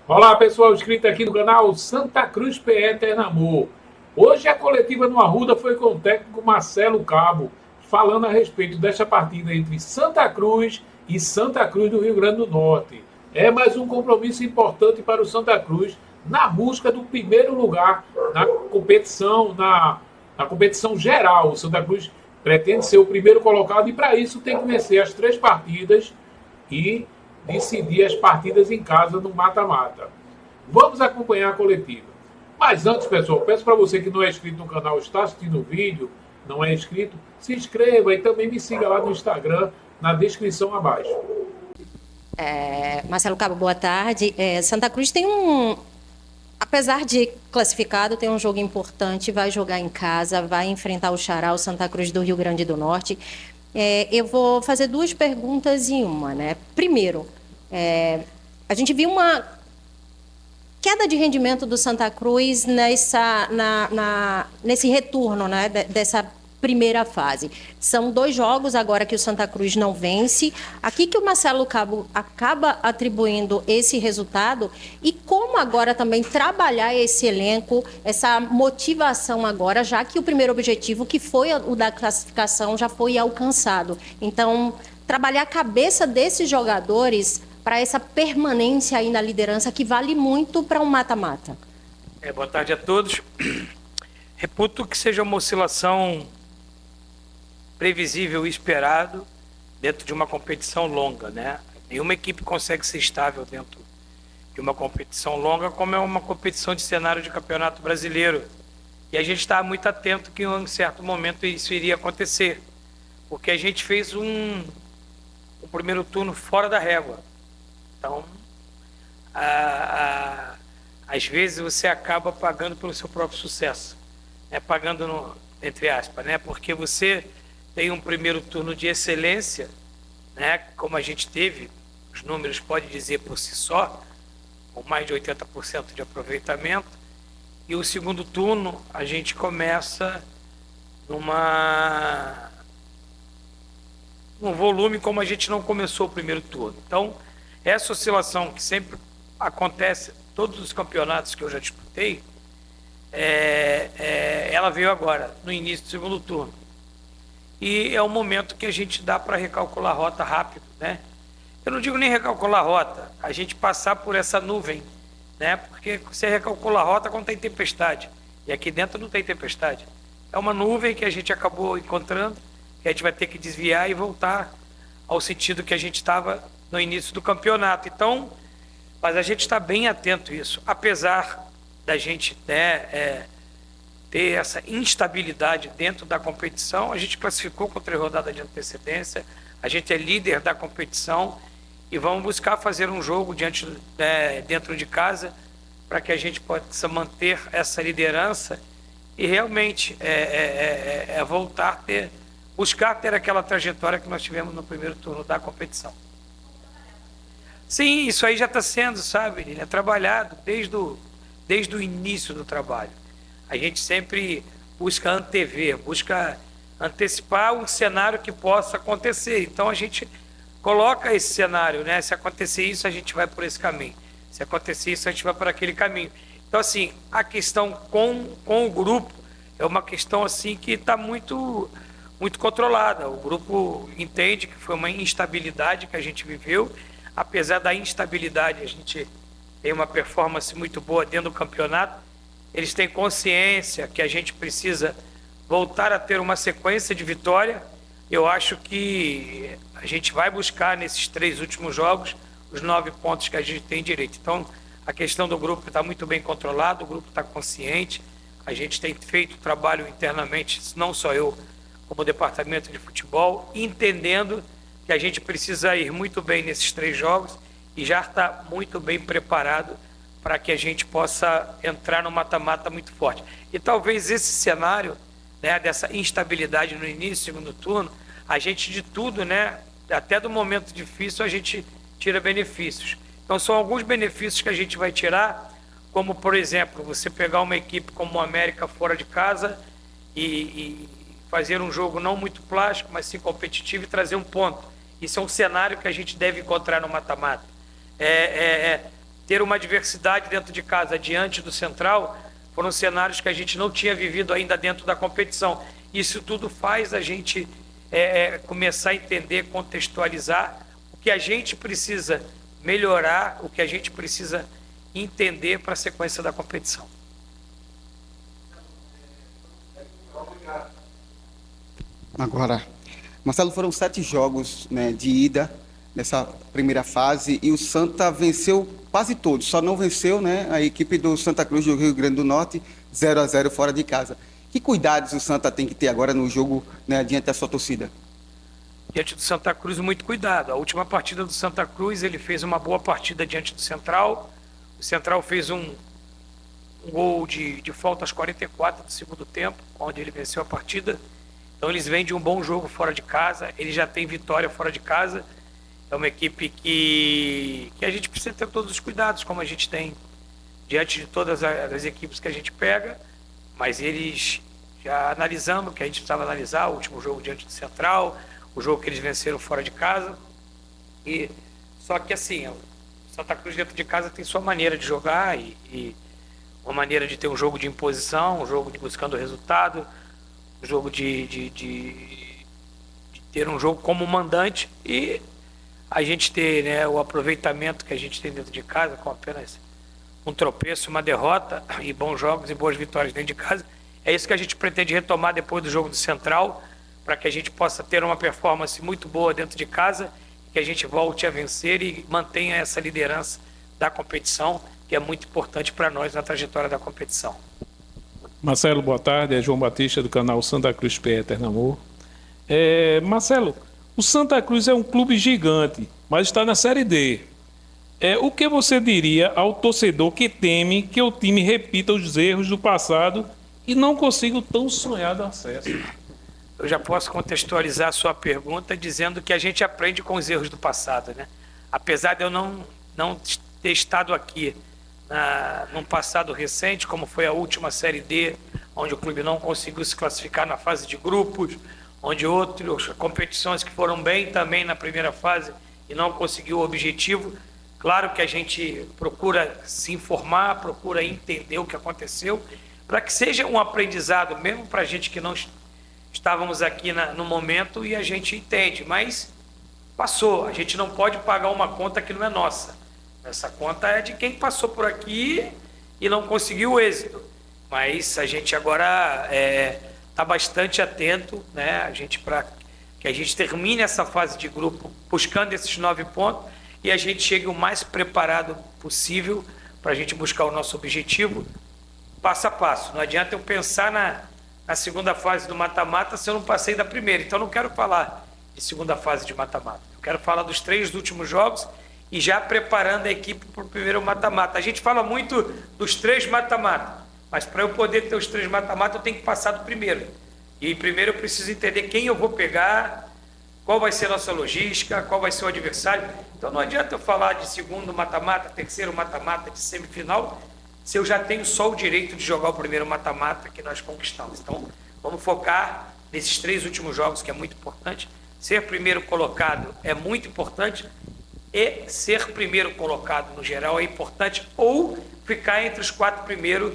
Olá, pessoal inscrito aqui no canal Santa Cruz PE Eternamor. Hoje a coletiva no Arruda foi com o técnico Marcelo Cabo, falando a respeito desta partida entre Santa Cruz e Santa Cruz do Rio Grande do Norte. É mais um compromisso importante para o Santa Cruz na busca do primeiro lugar na competição geral. O Santa Cruz pretende ser o primeiro colocado e para isso tem que vencer as três partidas e decidir as partidas em casa no mata-mata. Vamos acompanhar a coletiva. Mas antes, pessoal, peço para você que não é inscrito no canal, está assistindo o vídeo, não é inscrito, se inscreva e também me siga lá no Instagram, na descrição abaixo. Marcelo Cabo, boa tarde. Santa Cruz tem apesar de classificado, tem um jogo importante, vai jogar em casa, vai enfrentar o Xará, o Santa Cruz do Rio Grande do Norte. Eu vou fazer duas perguntas em uma, né? Primeiro, a gente viu uma queda de rendimento do Santa Cruz nesse retorno, né, dessa primeira fase. São 2 jogos agora que o Santa Cruz não vence. Aqui que o Marcelo Cabo acaba atribuindo esse resultado e como agora também trabalhar esse elenco, essa motivação agora, já que o primeiro objetivo, que foi o da classificação, já foi alcançado. Então, trabalhar a cabeça desses jogadores para essa permanência aí na liderança que vale muito para um mata-mata. Boa tarde a todos. Reputo que seja uma oscilação previsível e esperado dentro de uma competição longa, né? Nenhuma equipe consegue ser estável dentro de uma competição longa, como é uma competição de cenário de campeonato brasileiro. E a gente está muito atento que em um certo momento isso iria acontecer, porque a gente fez um primeiro turno fora da régua. Então, às vezes você acaba pagando pelo seu próprio sucesso, né? Pagando entre aspas, né? Porque você tem um primeiro turno de excelência, né? Como a gente teve, os números podem dizer por si só, com mais de 80% de aproveitamento, e o segundo turno a gente começa num volume como a gente não começou o primeiro turno. Então, essa oscilação que sempre acontece em todos os campeonatos que eu já disputei, ela veio agora, no início do segundo turno. E é um momento que a gente dá para recalcular a rota rápido, né? Eu não digo nem recalcular a rota, a gente passar por essa nuvem, né? Porque você recalcula a rota quando tem tempestade, e aqui dentro não tem tempestade. É uma nuvem que a gente acabou encontrando, que a gente vai ter que desviar e voltar ao sentido que a gente estava no início do campeonato. Então, mas a gente está bem atento a isso, apesar da gente, né, ter essa instabilidade dentro da competição. A gente classificou com 3 rodadas de antecedência, a gente é líder da competição e vamos buscar fazer um jogo dentro de casa para que a gente possa manter essa liderança e realmente voltar a buscar ter aquela trajetória que nós tivemos no primeiro turno da competição. Sim, isso aí já está sendo, sabe, Lilian, trabalhado desde o início do trabalho. A gente sempre busca antever, busca antecipar um cenário que possa acontecer. Então a gente coloca esse cenário, né? Se acontecer isso, a gente vai por esse caminho. Se acontecer isso, a gente vai por aquele caminho. Então, assim, a questão com o grupo é uma questão assim que está muito, muito controlada. O grupo entende que foi uma instabilidade que a gente viveu. Apesar da instabilidade, a gente tem uma performance muito boa dentro do campeonato. Eles têm consciência que a gente precisa voltar a ter uma sequência de vitória. Eu acho que a gente vai buscar nesses 3 últimos jogos os 9 pontos que a gente tem direito. Então, a questão do grupo está muito bem controlada, o grupo está consciente. A gente tem feito trabalho internamente, não só eu, como departamento de futebol, entendendo que a gente precisa ir muito bem nesses 3 jogos e já está muito bem preparado para que a gente possa entrar no mata-mata muito forte. E talvez esse cenário, né, dessa instabilidade no início, segundo turno, a gente de tudo, né, até do momento difícil, a gente tira benefícios. Então são alguns benefícios que a gente vai tirar, como por exemplo, você pegar uma equipe como o América fora de casa e fazer um jogo não muito plástico, mas sim competitivo e trazer um ponto. Isso é um cenário que a gente deve encontrar no mata-mata. ter uma adversidade dentro de casa diante do Central, foram cenários que a gente não tinha vivido ainda dentro da competição. Isso tudo faz a gente começar a entender, contextualizar o que a gente precisa melhorar, o que a gente precisa entender para a sequência da competição. Agora, Marcelo, foram 7 jogos, né, de ida nessa primeira fase e o Santa venceu quase todos, só não venceu, né, a equipe do Santa Cruz do Rio Grande do Norte, 0-0 fora de casa. Que cuidados o Santa tem que ter agora no jogo, né, diante da sua torcida? Diante do Santa Cruz, muito cuidado. A última partida do Santa Cruz, ele fez uma boa partida diante do Central. O Central fez um gol de falta aos 44 do segundo tempo, onde ele venceu a partida. Então eles vêm de um bom jogo fora de casa, ele já tem vitória fora de casa. É uma equipe que a gente precisa ter todos os cuidados, como a gente tem diante de todas as equipes que a gente pega, mas eles já analisando o que a gente precisava analisar, o último jogo diante do Central, o jogo que eles venceram fora de casa. E só que assim, o Santa Cruz dentro de casa tem sua maneira de jogar e uma maneira de ter um jogo de imposição, um jogo de buscando o resultado, um jogo de ter um jogo como mandante e a gente ter, né, o aproveitamento que a gente tem dentro de casa com apenas um tropeço, uma derrota e bons jogos e boas vitórias dentro de casa. É isso que a gente pretende retomar depois do jogo do Central, para que a gente possa ter uma performance muito boa dentro de casa, que a gente volte a vencer e mantenha essa liderança da competição, que é muito importante para nós na trajetória da competição. Marcelo, boa tarde. É João Batista, do canal Santa Cruz PE Eternamor. Marcelo, o Santa Cruz é um clube gigante, mas está na Série D. O que você diria ao torcedor que teme que o time repita os erros do passado e não consiga o tão sonhado acesso? Eu já posso contextualizar a sua pergunta dizendo que a gente aprende com os erros do passado, né? Apesar de eu não ter estado aqui num passado recente, como foi a última Série D, onde o clube não conseguiu se classificar na fase de grupos, onde outras competições que foram bem também na primeira fase e não conseguiu o objetivo. Claro que a gente procura se informar, procura entender o que aconteceu, para que seja um aprendizado, mesmo para a gente que não estávamos aqui no momento e a gente entende, mas passou. A gente não pode pagar uma conta que não é nossa. Essa conta é de quem passou por aqui e não conseguiu o êxito. Mas a gente agora está bastante atento, né? Para que a gente termine essa fase de grupo buscando esses 9 pontos e a gente chegue o mais preparado possível para a gente buscar o nosso objetivo passo a passo. Não adianta eu pensar na segunda fase do mata-mata se eu não passei da primeira. Então, eu não quero falar de segunda fase de mata-mata. Eu quero falar dos 3 últimos jogos e já preparando a equipe para o primeiro mata-mata. A gente fala muito dos 3 mata-mata, mas para eu poder ter os 3 mata-mata, eu tenho que passar do primeiro. E primeiro eu preciso entender quem eu vou pegar, qual vai ser a nossa logística, qual vai ser o adversário. Então, não adianta eu falar de segundo mata-mata, terceiro mata-mata, de semifinal, se eu já tenho só o direito de jogar o primeiro mata-mata que nós conquistamos. Então, vamos focar nesses 3 últimos jogos, que é muito importante. Ser primeiro colocado é muito importante e ser primeiro colocado no geral é importante, ou ficar entre os 4 primeiros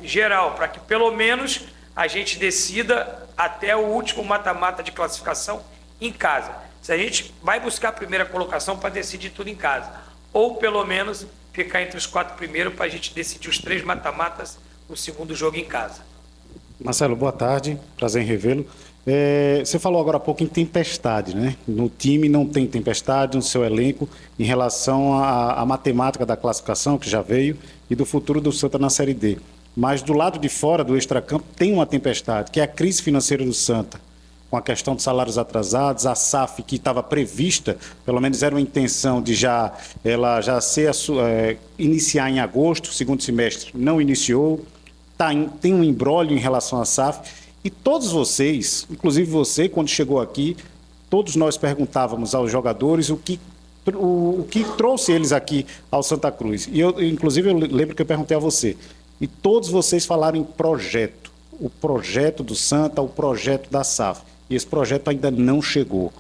geral, para que pelo menos a gente decida até o último mata-mata de classificação em casa. Se a gente vai buscar a primeira colocação para decidir tudo em casa, ou pelo menos ficar entre os 4 primeiros para a gente decidir os 3 mata-matas no segundo jogo em casa. Marcelo, boa tarde, prazer em revê-lo. Você falou agora há pouco em tempestade, né? No time não tem tempestade no seu elenco em relação à matemática da classificação que já veio e do futuro do Santa na Série D. Mas do lado de fora do extracampo tem uma tempestade, que é a crise financeira do Santa, com a questão de salários atrasados, a SAF que estava prevista, pelo menos era uma intenção de ela já iniciar em agosto, segundo semestre, não iniciou, tem um imbróglio em relação à SAF. E todos vocês, inclusive você, quando chegou aqui, todos nós perguntávamos aos jogadores o que trouxe eles aqui ao Santa Cruz. E inclusive eu lembro que eu perguntei a você. E todos vocês falaram em projeto. O projeto do Santa, o projeto da SAF. E esse projeto ainda não chegou.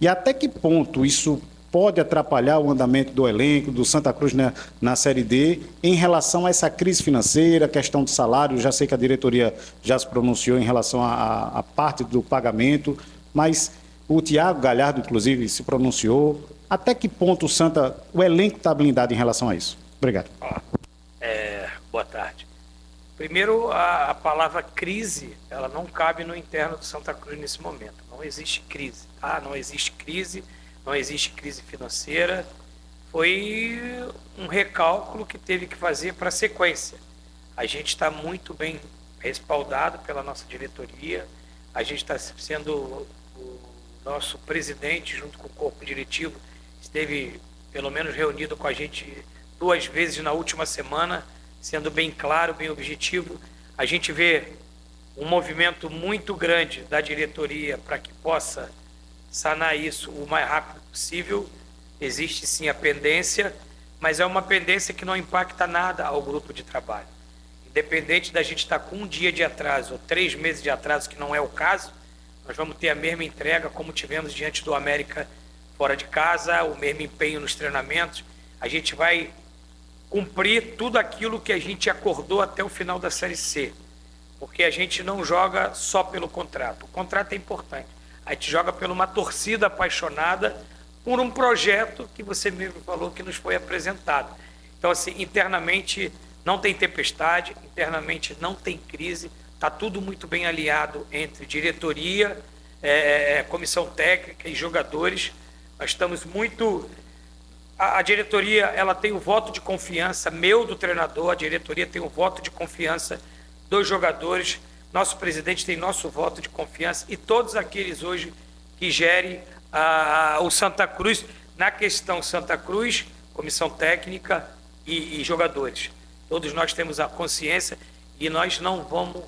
E até que ponto isso pode atrapalhar o andamento do elenco, do Santa Cruz na Série D, em relação a essa crise financeira, questão de salário? Já sei que a diretoria já se pronunciou em relação à parte do pagamento, mas o Thiago Galhardo, inclusive, se pronunciou. Até que ponto o elenco está blindado em relação a isso? Obrigado. Boa tarde. Primeiro, a palavra crise, ela não cabe no interno do Santa Cruz nesse momento. Não existe crise, tá? Não existe crise financeira. Foi um recálculo que teve que fazer para a sequência. A gente está muito bem respaldado pela nossa diretoria. A gente está sendo o nosso presidente, junto com o corpo diretivo, esteve pelo menos reunido com a gente 2 vezes na última semana, sendo bem claro, bem objetivo. A gente vê um movimento muito grande da diretoria para que possa sanar isso o mais rápido possível. Existe sim a pendência, mas é uma pendência que não impacta nada ao grupo de trabalho. Independente da gente estar com 1 dia de atraso ou 3 meses de atraso, que não é o caso, nós vamos ter a mesma entrega como tivemos diante do América fora de casa, o mesmo empenho nos treinamentos. A gente vai cumprir tudo aquilo que a gente acordou até o final da Série C, porque a gente não joga só pelo contrato. O contrato é importante. A gente joga por uma torcida apaixonada por um projeto que você mesmo falou que nos foi apresentado. Então, assim, internamente não tem tempestade, internamente não tem crise, está tudo muito bem alinhado entre diretoria, comissão técnica e jogadores. Nós estamos muito... A diretoria, ela tem o voto de confiança meu, do treinador, a diretoria tem o voto de confiança dos jogadores, nosso presidente tem nosso voto de confiança e todos aqueles hoje que gerem o Santa Cruz, na questão Santa Cruz, comissão técnica e jogadores. Todos nós temos a consciência e nós não vamos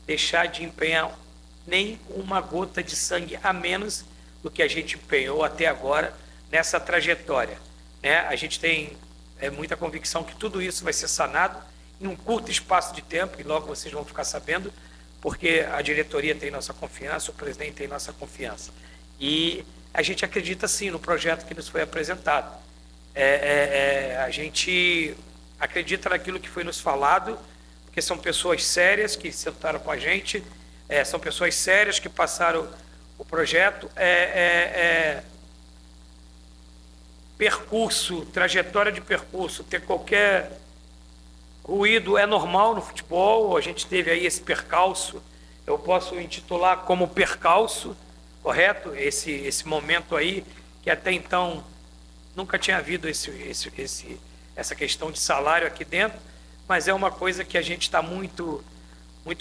deixar de empenhar nem uma gota de sangue a menos do que a gente empenhou até agora nessa trajetória. A gente tem muita convicção que tudo isso vai ser sanado em um curto espaço de tempo, e logo vocês vão ficar sabendo, porque a diretoria tem nossa confiança, o presidente tem nossa confiança. E a gente acredita sim no projeto que nos foi apresentado. A gente acredita naquilo que foi nos falado, porque são pessoas sérias que sentaram com a gente, são pessoas sérias que passaram o projeto. Percurso, trajetória de percurso, ter qualquer ruído é normal no futebol. A gente teve aí esse percalço, eu posso intitular como percalço, correto? Esse momento aí, que até então nunca tinha havido essa questão de salário aqui dentro, mas é uma coisa que a gente está muito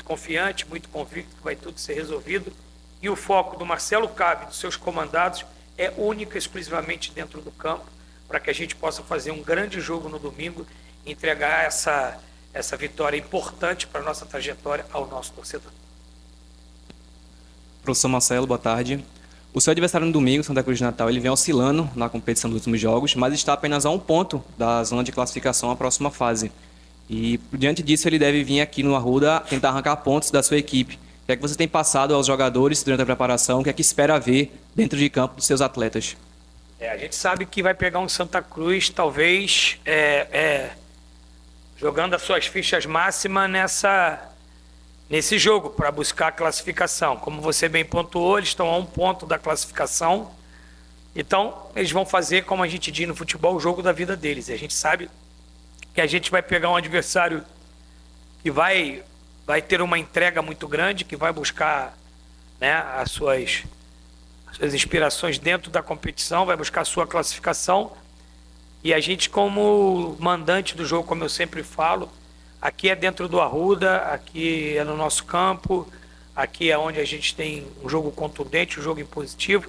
confiante, muito convicto que vai tudo ser resolvido, e o foco do Marcelo Cabe, dos seus comandados, é única e exclusivamente dentro do campo, para que a gente possa fazer um grande jogo no domingo e entregar essa vitória importante para a nossa trajetória ao nosso torcedor. Professor Marcelo, boa tarde. O seu adversário no domingo, Santa Cruz de Natal, ele vem oscilando na competição dos últimos jogos, mas está apenas a 1 ponto da zona de classificação à próxima fase. E, diante disso, ele deve vir aqui no Arruda tentar arrancar pontos da sua equipe. O que é que você tem passado aos jogadores durante a preparação? O que é que espera ver dentro de campo dos seus atletas? A gente sabe que vai pegar um Santa Cruz, talvez, jogando as suas fichas máximas nesse jogo, para buscar a classificação. Como você bem pontuou, eles estão a 1 ponto da classificação. Então, eles vão fazer, como a gente diz no futebol, o jogo da vida deles. E a gente sabe que a gente vai pegar um adversário que vai ter uma entrega muito grande, que vai buscar, as suas inspirações dentro da competição, vai buscar a sua classificação. E a gente, como mandante do jogo, como eu sempre falo, aqui é dentro do Arruda, aqui é no nosso campo, aqui é onde a gente tem um jogo contundente, um jogo impositivo,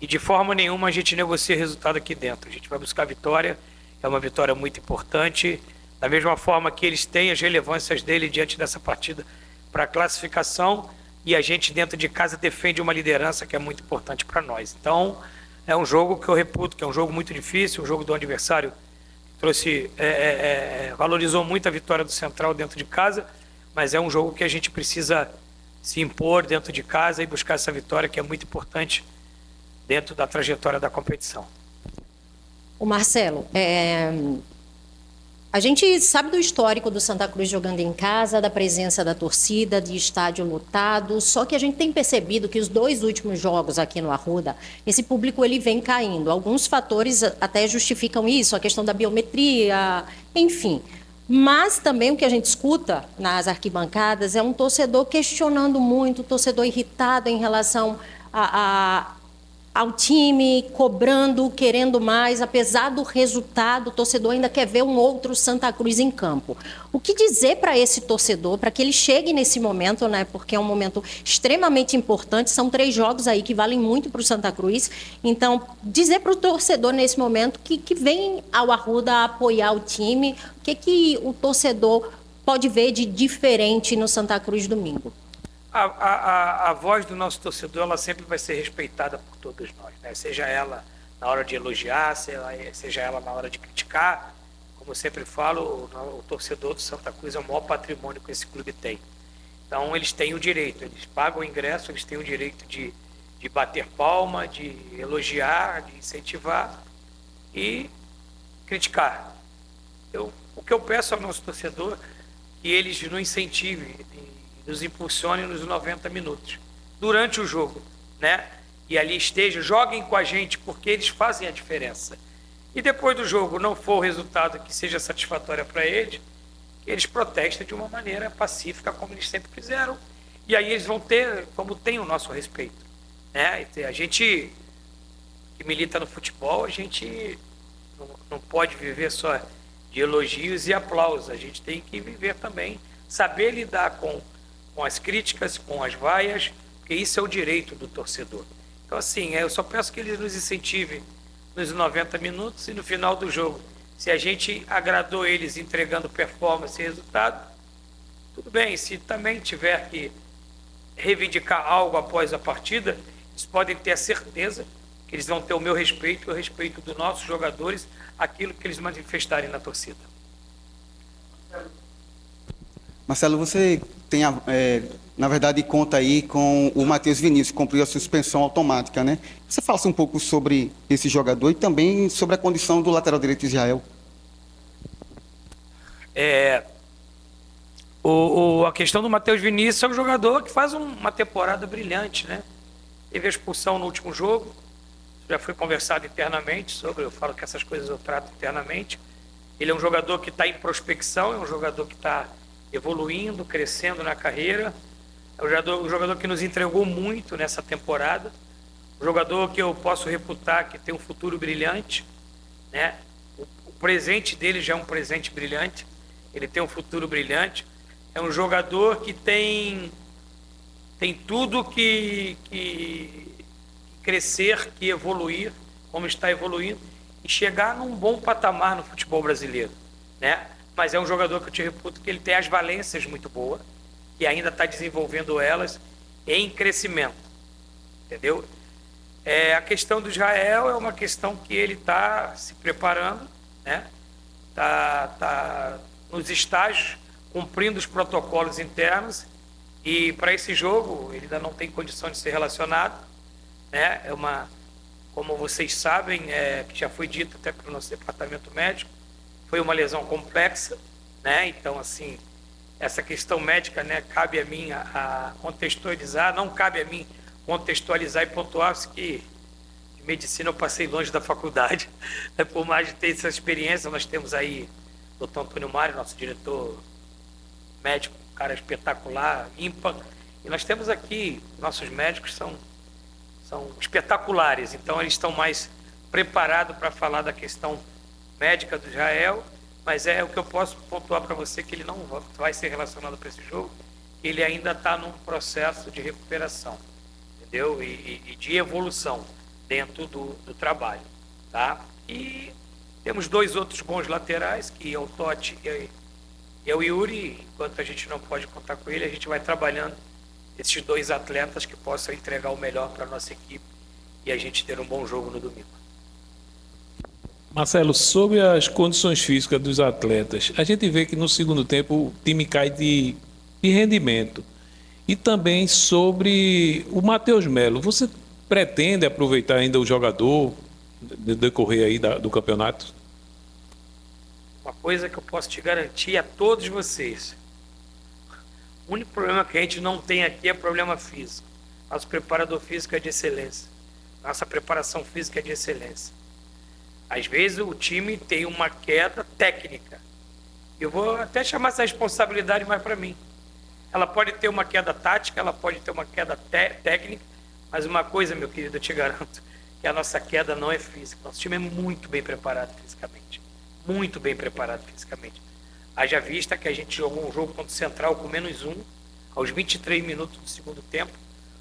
e de forma nenhuma a gente negocia resultado aqui dentro. A gente vai buscar vitória, é uma vitória muito importante, da mesma forma que eles têm as relevâncias dele diante dessa partida para a classificação, e a gente dentro de casa defende uma liderança que é muito importante para nós. Então, é um jogo que eu reputo que é um jogo muito difícil, um jogo do adversário que valorizou muito a vitória do Central dentro de casa, mas é um jogo que a gente precisa se impor dentro de casa e buscar essa vitória que é muito importante dentro da trajetória da competição. O Marcelo, a gente sabe do histórico do Santa Cruz jogando em casa, da presença da torcida, de estádio lotado, só que a gente tem percebido que os 2 últimos jogos aqui no Arruda, esse público ele vem caindo. Alguns fatores até justificam isso, a questão da biometria, enfim. Mas também o que a gente escuta nas arquibancadas é um torcedor questionando muito, torcedor irritado em relação ao time, cobrando, querendo mais, apesar do resultado, o torcedor ainda quer ver um outro Santa Cruz em campo. O que dizer para esse torcedor, para que ele chegue nesse momento, né? Porque é um momento extremamente importante, são 3 jogos aí que valem muito para o Santa Cruz. Então, dizer para o torcedor nesse momento que vem ao Arruda apoiar o time, o que o torcedor pode ver de diferente no Santa Cruz domingo? A voz do nosso torcedor, ela sempre vai ser respeitada por todos nós, né? Seja ela na hora de elogiar, seja ela na hora de criticar. Como eu sempre falo, o torcedor do Santa Cruz é o maior patrimônio que esse clube tem. Então, eles têm o direito, eles pagam o ingresso, eles têm o direito de bater palma, de elogiar, de incentivar e criticar. O que eu peço ao nosso torcedor, que eles nos incentivem, nos impulsionem nos 90 minutos, durante o jogo, né? E ali joguem com a gente, porque eles fazem a diferença. E depois do jogo não for o resultado que seja satisfatório para eles, eles protestem de uma maneira pacífica, como eles sempre fizeram. E aí eles vão ter, como tem o nosso respeito, né? A gente que milita no futebol, a gente não pode viver só de elogios e aplausos. A gente tem que viver também, saber lidar com as críticas, com as vaias, porque isso é o direito do torcedor. Então, assim, eu só peço que eles nos incentivem nos 90 minutos e no final do jogo. Se a gente agradou eles entregando performance e resultado, tudo bem. Se também tiver que reivindicar algo após a partida, eles podem ter a certeza que eles vão ter o meu respeito e o respeito dos nossos jogadores, aquilo que eles manifestarem na torcida. Marcelo, você tem, na verdade, conta aí com o Matheus Vinícius, que cumpriu a suspensão automática, né? Você fala um pouco sobre esse jogador e também sobre a condição do lateral direito Israel. A questão do Matheus Vinícius é um jogador que faz uma temporada brilhante, né? Teve a expulsão no último jogo, já foi conversado internamente sobre, eu falo que essas coisas eu trato internamente. Ele é um jogador que está em prospecção, é um jogador que está evoluindo, crescendo na carreira. É um jogador que nos entregou muito nessa temporada. Um jogador que eu posso reputar que tem um futuro brilhante, né? O presente dele já é um presente brilhante. Ele tem um futuro brilhante. É um jogador que tem tudo que crescer, que evoluir, como está evoluindo, e chegar num bom patamar no futebol brasileiro, né? Mas é um jogador que eu te reputo que ele tem as valências muito boas, que ainda está desenvolvendo elas em crescimento, entendeu? A questão do Israel é uma questão que ele está se preparando, né? Tá nos estágios, cumprindo os protocolos internos, e para esse jogo ele ainda não tem condição de ser relacionado, né? Como vocês sabem, que já foi dito até pelo nosso departamento médico, foi uma lesão complexa, né? Então, assim, essa questão médica, né, cabe a mim a contextualizar, não cabe a mim contextualizar e pontuar, que de medicina eu passei longe da faculdade, né? Por mais de ter essa experiência, nós temos aí o Dr. Antônio Mário, nosso diretor médico, um cara espetacular, ímpar, e nós temos aqui, nossos médicos são espetaculares, então eles estão mais preparados para falar da questão médica do Israel, mas é o que eu posso pontuar para você, que ele não vai ser relacionado para esse jogo, ele ainda está num processo de recuperação, entendeu? E de evolução dentro do trabalho, tá? E temos 2 outros bons laterais, que é o Totti e é o Yuri. Enquanto a gente não pode contar com ele, a gente vai trabalhando esses 2 atletas que possam entregar o melhor para a nossa equipe e a gente ter um bom jogo no domingo. Marcelo, sobre as condições físicas dos atletas, a gente vê que no segundo tempo o time cai de rendimento. E também sobre o Matheus Melo, você pretende aproveitar ainda o jogador no decorrer aí do campeonato? Uma coisa que eu posso te garantir a todos vocês. O único problema que a gente não tem aqui é problema físico. Nosso preparador físico é de excelência. Nossa preparação física é de excelência. Às vezes o time tem uma queda técnica. Eu vou até chamar essa responsabilidade mais para mim. Ela pode ter uma queda tática, ela pode ter uma queda técnica, mas uma coisa, meu querido, eu te garanto, que a nossa queda não é física. Nosso time é muito bem preparado fisicamente. Muito bem preparado fisicamente. Haja vista que a gente jogou um jogo contra o Central com -1, aos 23 minutos do segundo tempo.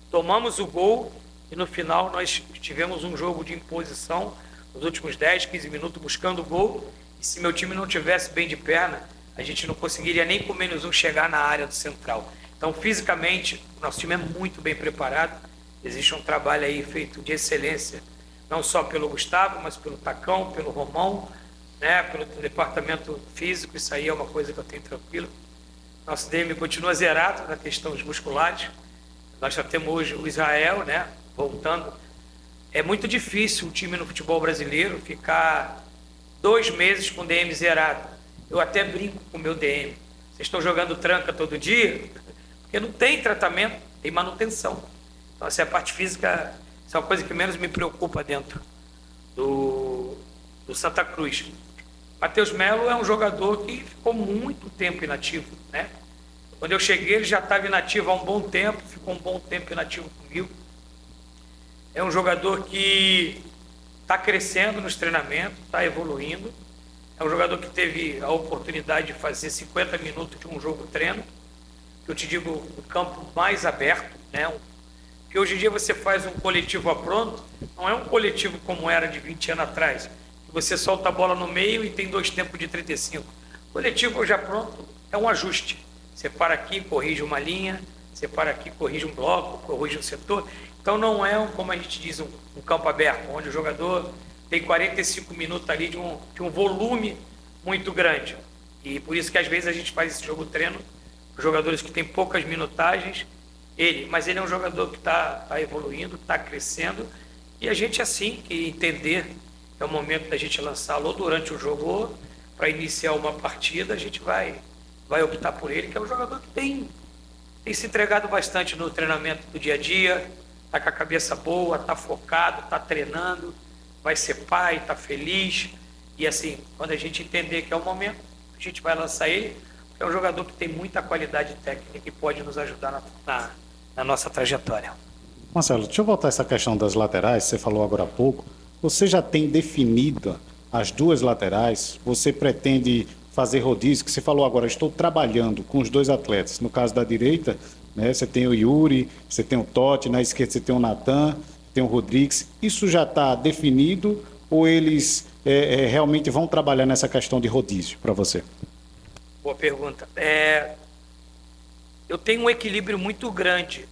Tomamos o gol e no final nós tivemos um jogo de imposição nos últimos 10, 15 minutos buscando o gol. E se meu time não tivesse bem de perna, a gente não conseguiria nem com -1 chegar na área do Central. Então, fisicamente, o nosso time é muito bem preparado. Existe um trabalho aí feito de excelência, não só pelo Gustavo, mas pelo Tacão, pelo Romão, né, pelo departamento físico. Isso aí é uma coisa que eu tenho tranquilo. Nosso DM continua zerado na questão dos musculares. Nós já temos hoje o Israel, né, voltando. É muito difícil um time no futebol brasileiro ficar 2 meses com DM zerado. Eu até brinco com o meu DM. Vocês estão jogando tranca todo dia? Porque não tem tratamento, tem manutenção. Então, essa é a parte física, essa é uma coisa que menos me preocupa dentro do Santa Cruz. Matheus Melo é um jogador que ficou muito tempo inativo, né? Quando eu cheguei, ele já estava inativo há um bom tempo, ficou um bom tempo inativo comigo. É um jogador que está crescendo nos treinamentos, está evoluindo. É um jogador que teve a oportunidade de fazer 50 minutos de um jogo treino, que eu te digo, o campo mais aberto, né? Porque hoje em dia você faz um coletivo a pronto, não é um coletivo como era de 20 anos atrás, que você solta a bola no meio e tem 2 tempos de 35. O coletivo já pronto é um ajuste. Você para aqui, corrige uma linha, você para aqui, corrige um bloco, corrige um setor. Então não é, como a gente diz, um campo aberto, onde o jogador tem 45 minutos ali de um volume muito grande. E por isso que às vezes a gente faz esse jogo treino com jogadores que têm poucas minutagens, mas ele é um jogador que está evoluindo, está crescendo, e a gente assim que entender que é o momento da gente lançá-lo ou durante o jogo ou para iniciar uma partida, a gente vai optar por ele, que é um jogador que tem se entregado bastante no treinamento do dia a dia, está com a cabeça boa, está focado, está treinando, vai ser pai, está feliz. E assim, quando a gente entender que é o momento, a gente vai lançar ele, porque é um jogador que tem muita qualidade técnica e pode nos ajudar na nossa trajetória. Marcelo, deixa eu voltar a essa questão das laterais, você falou agora há pouco. Você já tem definido as 2 laterais? Você pretende fazer rodízio? Que você falou agora, estou trabalhando com os 2 atletas. No caso da direita, né, você tem o Yuri, você tem o Totti, na esquerda você tem o Natan, tem o Rodrigues. Isso já está definido ou eles realmente vão trabalhar nessa questão de rodízio para você? Boa pergunta. Eu tenho um equilíbrio muito grande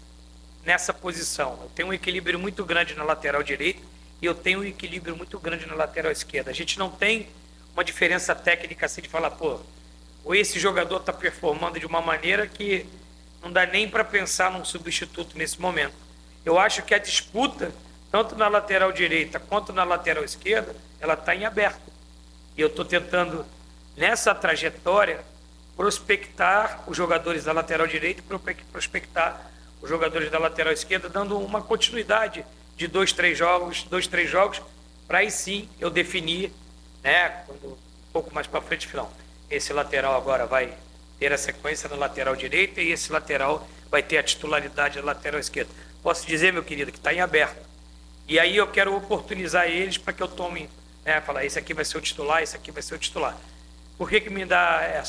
nessa posição. Eu tenho um equilíbrio muito grande na lateral direita e eu tenho um equilíbrio muito grande na lateral esquerda. A gente não tem uma diferença técnica assim de falar, ou esse jogador está performando de uma maneira que não dá nem para pensar num substituto nesse momento. Eu acho que a disputa, tanto na lateral direita quanto na lateral esquerda, ela está em aberto. E eu estou tentando, nessa trajetória, prospectar os jogadores da lateral direita e prospectar os jogadores da lateral esquerda, dando uma continuidade de 2, 3 jogos, para aí sim eu definir, né, um pouco mais para frente, final. Esse lateral agora vai ter a sequência na lateral direita e esse lateral vai ter a titularidade na lateral esquerda. Posso dizer, meu querido, que está em aberto. E aí eu quero oportunizar eles para que eu tome, né, falar, esse aqui vai ser o titular, esse aqui vai ser o titular. Por que me dá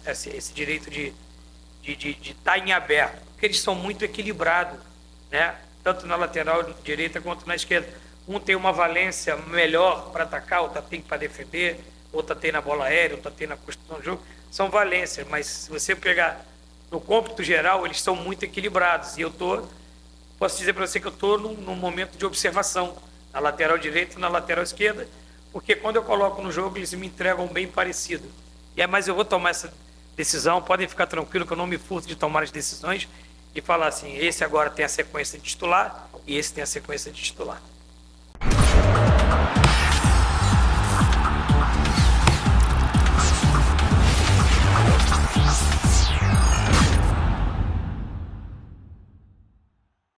esse direito de estar em aberto? Porque eles são muito equilibrados, né? Tanto na lateral direita quanto na esquerda. Um tem uma valência melhor para atacar, outro tem para defender, outra tem na bola aérea, outra tem na construção do jogo. São valências, mas se você pegar no cômputo geral, eles são muito equilibrados. E posso dizer para você que eu estou num momento de observação na lateral direita e na lateral esquerda, porque quando eu coloco no jogo, eles me entregam bem parecido. Mas eu vou tomar essa decisão, podem ficar tranquilos que eu não me furto de tomar as decisões e falar assim, esse agora tem a sequência de titular e esse tem a sequência de titular.